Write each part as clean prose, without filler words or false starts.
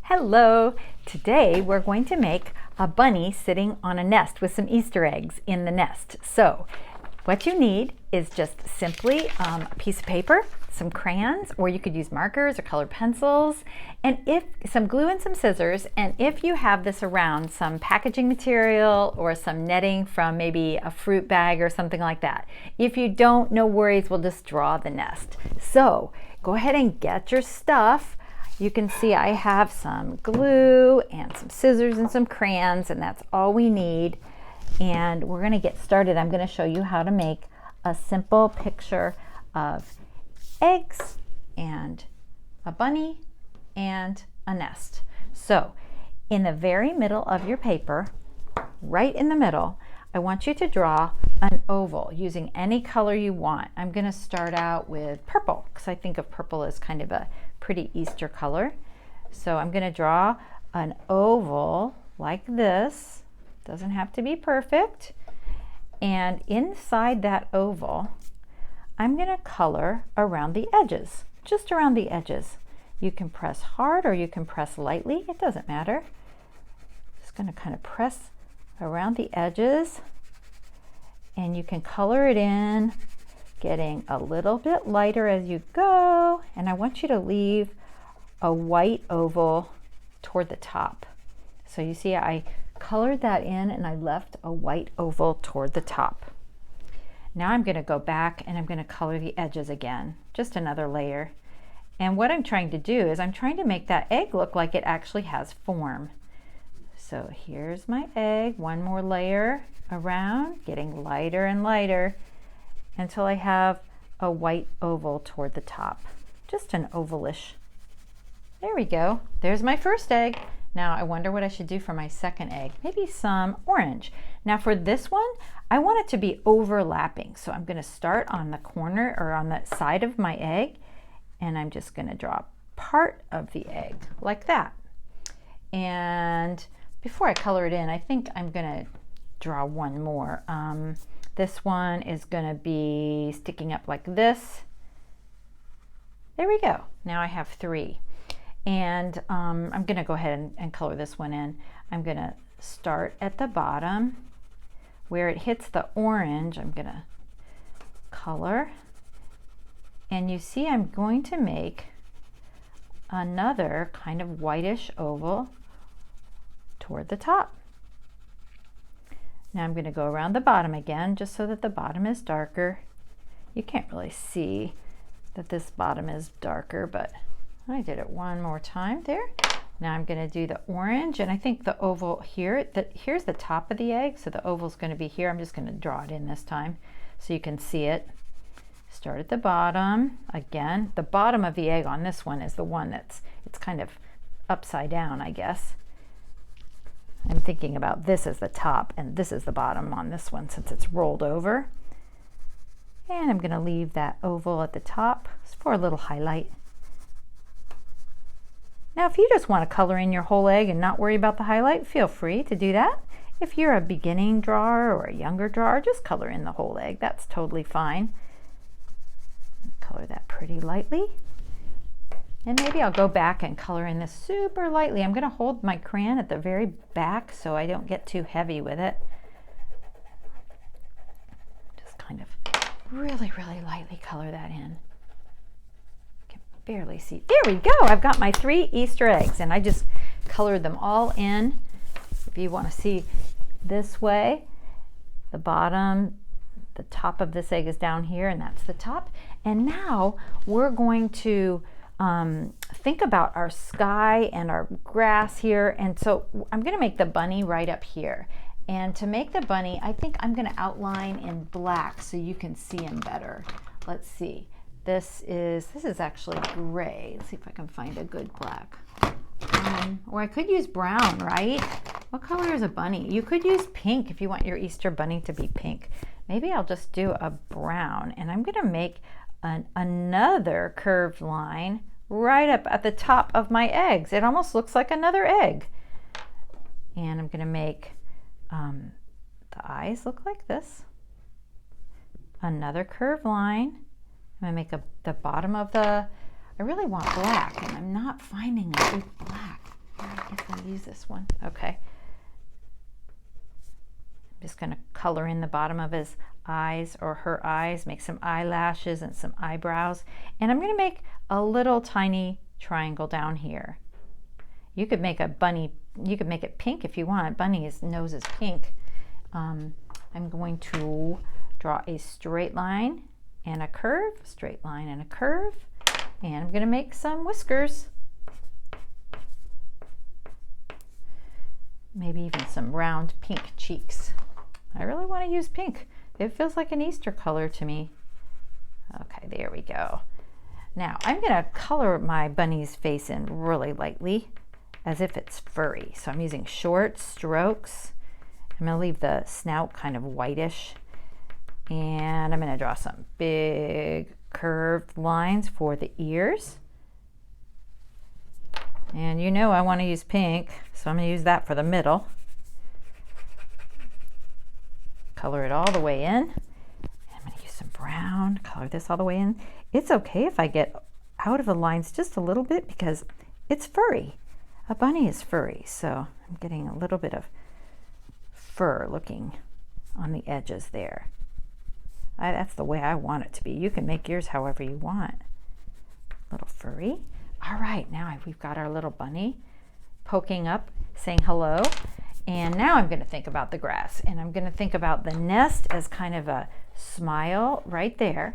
Hello! Today we're going to make a bunny sitting on a nest with some Easter eggs in the nest. So what you need is just simply a piece of paper, some crayons, or you could use markers or colored pencils, and some glue and some scissors. And if you have this around, some packaging material or some netting from maybe a fruit bag or something like that. If you don't, no worries, we'll just draw the nest. So go ahead and get your stuff. You can see I have some glue and some scissors and some crayons, and that's all we need. And we're going to get started. I'm going to show you how to make a simple picture of eggs and a bunny and a nest. So in the very middle of your paper, right in the middle, I want you to draw an oval using any color you want. I'm going to start out with purple because I think of purple as kind of a pretty Easter color. So I'm going to draw an oval like this. Doesn't have to be perfect. And inside that oval, I'm going to color around the edges, just around the edges. You can press hard or you can press lightly. It doesn't matter. Just going to kind of press around the edges, and you can color it in, getting a little bit lighter as you go. And I want you to leave a white oval toward the top. So you see I colored that in and I left a white oval toward the top. Now I'm going to go back and I'm going to color the edges again, just another layer. And what I'm trying to do is I'm trying to make that egg look like it actually has form. So here's my egg, one more layer around, getting lighter and lighter until I have a white oval toward the top. Just an ovalish. There we go. There's my first egg. Now I wonder what I should do for my second egg. Maybe some orange. Now for this one, I want it to be overlapping. So I'm going to start on the corner or on the side of my egg, and I'm just going to draw part of the egg like that. And before I color it in, I think I'm going to draw one more. This one is going to be sticking up like this. There we go. Now I have three. And I'm going to go ahead and color this one in. I'm going to start at the bottom. Where it hits the orange, I'm going to color. And you see I'm going to make another kind of whitish oval toward the top. Now I'm going to go around the bottom again, just so that the bottom is darker. You can't really see that this bottom is darker, but I did it one more time there. Now I'm going to do the orange, and I think the oval here, here's the top of the egg, so the oval's going to be here. I'm just going to draw it in this time so you can see it. Start at the bottom. Again, the bottom of the egg on this one is the one it's kind of upside down, I guess. I'm thinking about this as the top and this is the bottom on this one since it's rolled over. And I'm going to leave that oval at the top for a little highlight. Now if you just want to color in your whole egg and not worry about the highlight, feel free to do that. If you're a beginning drawer or a younger drawer, just color in the whole egg. That's totally fine. Color that pretty lightly. And maybe I'll go back and color in this super lightly. I'm going to hold my crayon at the very back so I don't get too heavy with it. Just kind of really, really lightly color that in. Can barely see. There we go. I've got my 3 Easter eggs and I just colored them all in. If you want to see this way, the bottom, the top of this egg is down here and that's the top. And now we're going to think about our sky and our grass here. And so I'm going to make the bunny right up here. And to make the bunny, I think I'm going to outline in black so you can see him better. Let's see. This is actually gray. Let's see if I can find a good black. Or I could use brown, right? What color is a bunny? You could use pink if you want your Easter bunny to be pink. Maybe I'll just do a brown, and I'm going to make another curved line right up at the top of my eggs. It almost looks like another egg. And I'm going to make the eyes look like this. Another curved line. I'm going to make the bottom of the, I really want black, and I'm not finding a good black. use this one. Okay. I'm just going to color in the bottom of his eyes or her eyes, make some eyelashes and some eyebrows. And I'm going to make a little tiny triangle down here. You could make a bunny, you could make it pink if you want. Bunny's nose is pink. I'm going to draw a straight line and a curve, straight line and a curve. And I'm going to make some whiskers. Maybe even some round pink cheeks. I really want to use pink. It feels like an Easter color to me. Okay, there we go. Now I'm going to color my bunny's face in really lightly as if it's furry. So I'm using short strokes. I'm going to leave the snout kind of whitish. And I'm going to draw some big curved lines for the ears. And you know I want to use pink, so I'm going to use that for the middle. Color it all the way in. I'm going to use some brown, color this all the way in. It's okay if I get out of the lines just a little bit because it's furry. A bunny is furry, so I'm getting a little bit of fur looking on the edges there. That's the way I want it to be. You can make yours however you want. A little furry. All right, now we've got our little bunny poking up, saying hello. And now I'm going to think about the grass, and I'm going to think about the nest as kind of a smile right there.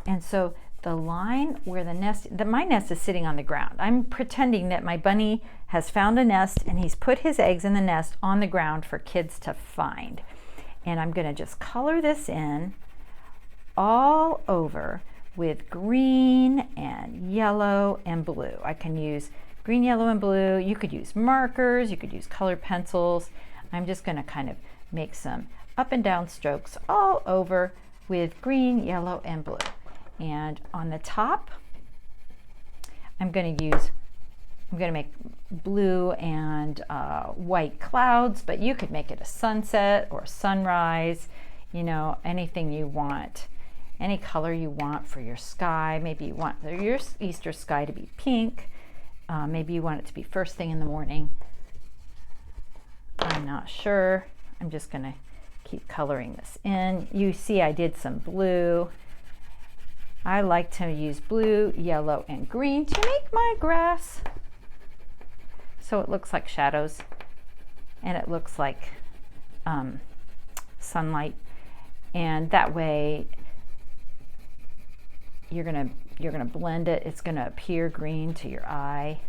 And so the line where the nest, my nest is sitting on the ground. I'm pretending that my bunny has found a nest and he's put his eggs in the nest on the ground for kids to find. And I'm going to just color this in all over with green and yellow and blue. I can use green, yellow, and blue. You could use markers, you could use colored pencils. I'm just going to kind of make some up and down strokes all over with green, yellow, and blue. And on the top, I'm going to make blue and white clouds, but you could make it a sunset or a sunrise, you know, anything you want. Any color you want for your sky. Maybe you want your Easter sky to be pink. Maybe you want it to be first thing in the morning. I'm not sure. I'm just going to keep coloring this in. You see I did some blue. I like to use blue, yellow, and green to make my grass. So it looks like shadows and it looks like sunlight. And that way you're gonna blend it. It's gonna appear green to your eye,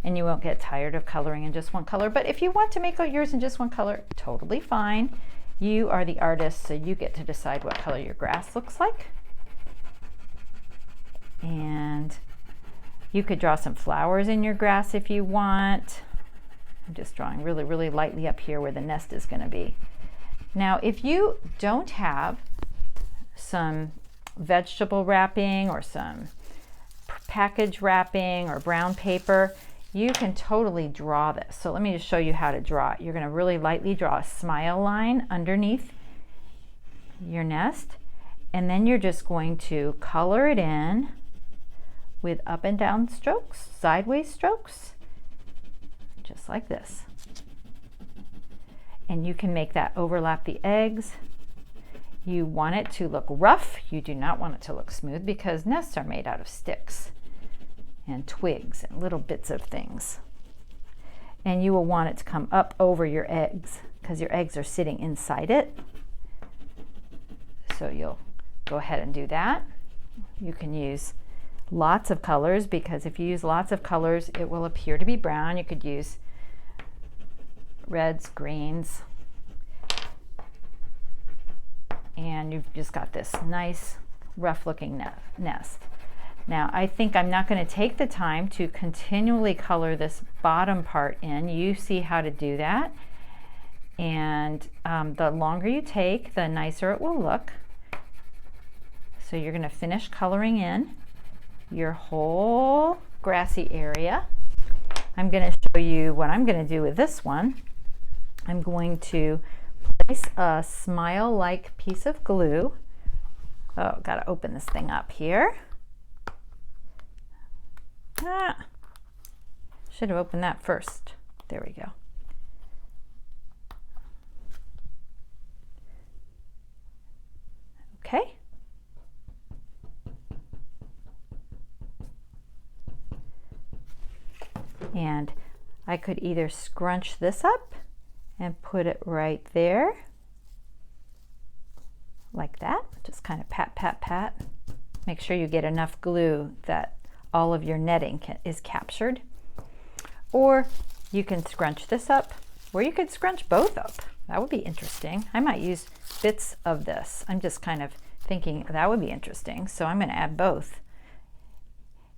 and you won't get tired of coloring in just one color. But if you want to make yours in just one color, totally fine. You are the artist, so you get to decide what color your grass looks like. And you could draw some flowers in your grass if you want. I'm just drawing really, really lightly up here where the nest is gonna be. Now, if you don't have some vegetable wrapping or some package wrapping or brown paper, you can totally draw this. So let me just show you how to draw it. You're going to really lightly draw a smile line underneath your nest, and then you're just going to color it in with up and down strokes, sideways strokes, just like this. And you can make that overlap the eggs. You want it to look rough. You do not want it to look smooth because nests are made out of sticks and twigs and little bits of things. And you will want it to come up over your eggs because your eggs are sitting inside it. So you'll go ahead and do that. You can use lots of colors because if you use lots of colors, it will appear to be brown. You could use reds, greens, and you've just got this nice rough looking nest. Now I think I'm not going to take the time to continually color this bottom part in. You see how to do that, and the longer you take, the nicer it will look. So you're going to finish coloring in your whole grassy area. I'm going to show you what I'm going to do with this one. I'm going to place a smile-like piece of glue. Oh, got to open this thing up here. Should have opened that first. There we go. Okay. And I could either scrunch this up and put it right there, like that. Just kind of pat, pat, pat. Make sure you get enough glue that all of your netting is captured. Or you can scrunch this up, or you could scrunch both up. That would be interesting. I might use bits of this. I'm just kind of thinking that would be interesting, so I'm going to add both.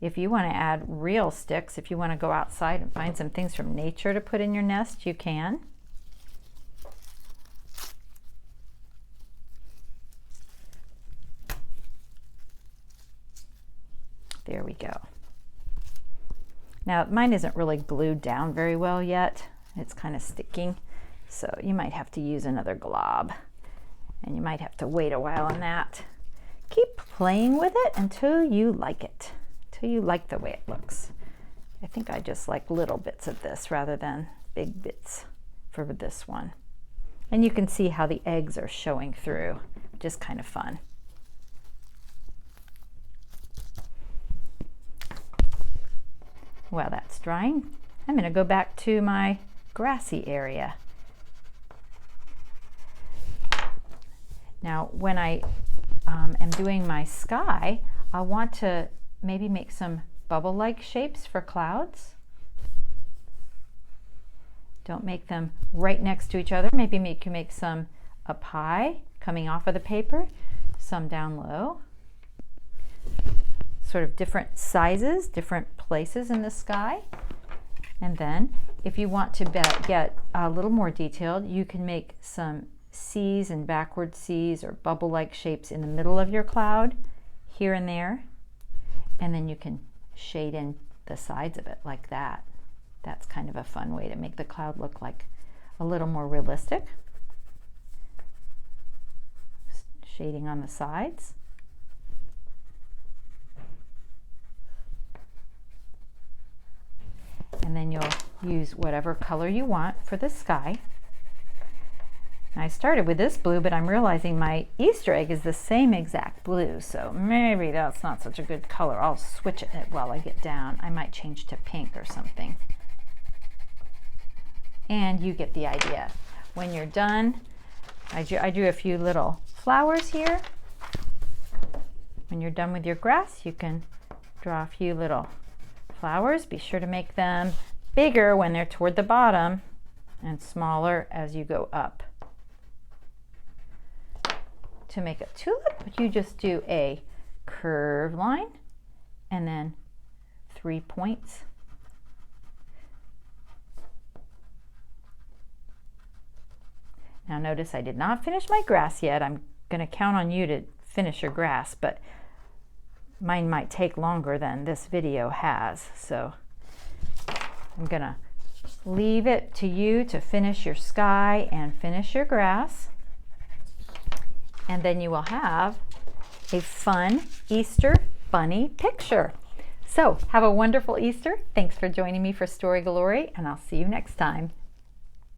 If you want to add real sticks, if you want to go outside and find some things from nature to put in your nest, you can. There we go. Now mine isn't really glued down very well yet. It's kind of sticking, so you might have to use another glob, and you might have to wait a while on that. Keep playing with it until you like it, until you like the way it looks. I think I just like little bits of this rather than big bits for this one. And you can see how the eggs are showing through, just kind of fun. While that's drying, I'm going to go back to my grassy area. Now, when I am doing my sky, I want to maybe make some bubble-like shapes for clouds. Don't make them right next to each other. Maybe you can make some up high, coming off of the paper, some down low. Sort of different sizes, different places in the sky. And then if you want to get a little more detailed, you can make some C's and backward C's or bubble-like shapes in the middle of your cloud, here and there. And then you can shade in the sides of it like that. That's kind of a fun way to make the cloud look like a little more realistic. Shading on the sides. And then you'll use whatever color you want for the sky. I started with this blue, but I'm realizing my Easter egg is the same exact blue, so maybe that's not such a good color. I'll switch it while I get down. I might change to pink or something. And you get the idea. When you're done, I drew a few little flowers here. When you're done with your grass, you can draw a few little flowers. Be sure to make them bigger when they're toward the bottom and smaller as you go up. To make a tulip, you just do a curved line and then 3 points. Now notice I did not finish my grass yet. I'm going to count on you to finish your grass, but mine might take longer than this video has, so I'm going to leave it to you to finish your sky and finish your grass. And then you will have a fun Easter bunny picture. So have a wonderful Easter. Thanks for joining me for Storygalorey, and I'll see you next time.